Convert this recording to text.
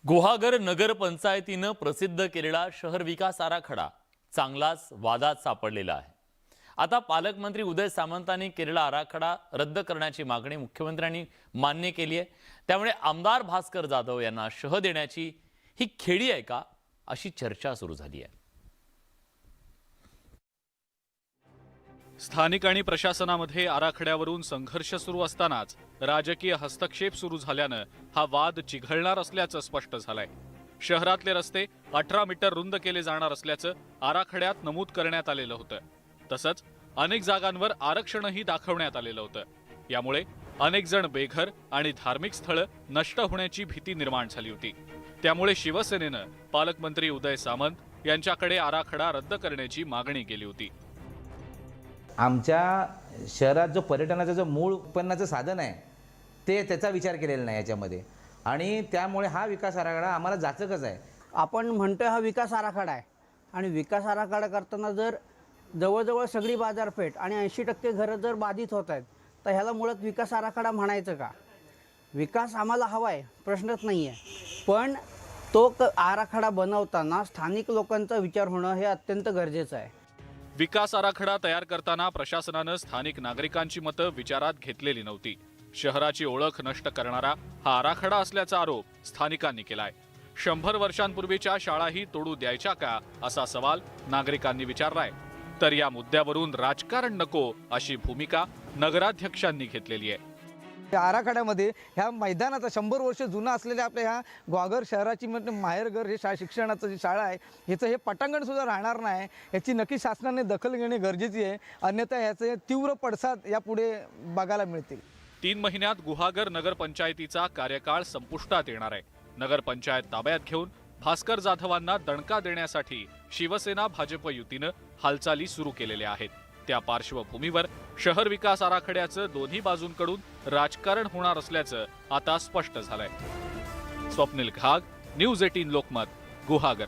गुहागर नगर पंचायतीनं प्रसिद्ध केलेला शहर विकास आराखडा चांगलाच वादात सापडलेला आहे। आता पालकमंत्री उदय सामंतांनी केलेला आराखडा रद्द करण्याची मागणी मुख्यमंत्र्यांनी मान्य केली आहे। त्यामुळे आमदार भास्कर जाधव यांना शह देण्याची ही खेळी आहे का अशी चर्चा सुरू झाली आहे। स्थानिक आणि प्रशासनामध्ये आराखड्यावरून संघर्ष सुरू असतानाच राजकीय हस्तक्षेप सुरू झाल्यानं हा वाद चिघळणार असल्याचं स्पष्ट झालंय। शहरातले रस्ते 18 मीटर रुंद केले जाणार असल्याचं आराखड्यात नमूद करण्यात आलेलं होतं। तसंच अनेक जागांवर आरक्षणही दाखवण्यात आलेलं होतं। यामुळे अनेक जण बेघर आणि धार्मिक स्थळं नष्ट होण्याची भीती निर्माण झाली होती। त्यामुळे शिवसेनेनं पालकमंत्री उदय सामंत यांच्याकडे आराखडा रद्द करण्याची मागणी केली होती। आमच्या शहरात जो पर्यटनाचं जो मूळ उत्पन्नाचं साधन आहे ते त्याचा विचार केलेला नाही याच्यामध्ये, आणि त्यामुळे हा विकास आराखडा आम्हाला जाचकच आहे। आपण म्हणतोय हा विकास आराखडा आहे, आणि विकास आराखडा करताना जर जवळजवळ सगळी बाजारपेठ आणि 80% घरं जर बाधित होत आहेत तर ह्याला मुळात विकास आराखडा म्हणायचं का? विकास आम्हाला हवा आहे, प्रश्नच नाही आहे, पण तो आराखडा बनवताना स्थानिक लोकांचा विचार होणं हे अत्यंत गरजेचं आहे। विकास आराखडा तयार करताना प्रशासनानं स्थानिक नागरिकांची मतं विचारात घेतलेली नव्हती। शहराची ओळख नष्ट करणारा हा आराखडा असल्याचा आरोप स्थानिकांनी केलाय। 100 वर्षांपूर्वीच्या शाळाही तोडू द्यायच्या का असा सवाल नागरिकांनी विचारलाय। तर या मुद्द्यावरून राजकारण नको अशी भूमिका नगराध्यक्षांनी घेतलेली आहे। आराखड्यामध्ये ह्या मैदानाचा 100 वर्ष जुना असलेल्या आपल्या ह्या गुहागर शहराची माहेरघर हे शिक्षणाचं जी शाळा आहे ह्याचं हे पटांगण सुद्धा राहणार नाही, याची नक्की शासनाने दखल घेणे गरजेची आहे, अन्यथा याचे तीव्र पडसाद यापुढे बघायला मिळतील। 3 महिन्यात गुहागर नगरपंचायतीचा कार्यकाळ संपुष्टात येणार आहे। नगरपंचायत ताब्यात घेऊन भास्कर जाधवांना दणका देण्यासाठी शिवसेना भाजप युतीनं हालचाली सुरू केलेल्या आहेत। त्या पार्श्वभूमीवर शहर विकास आराखड्याचं दोन्ही बाजूंकडून राजकारण होणार असल्याचं आता स्पष्ट झालंय। स्वप्नील घाग, न्यूज 18 लोकमत, गुहागर।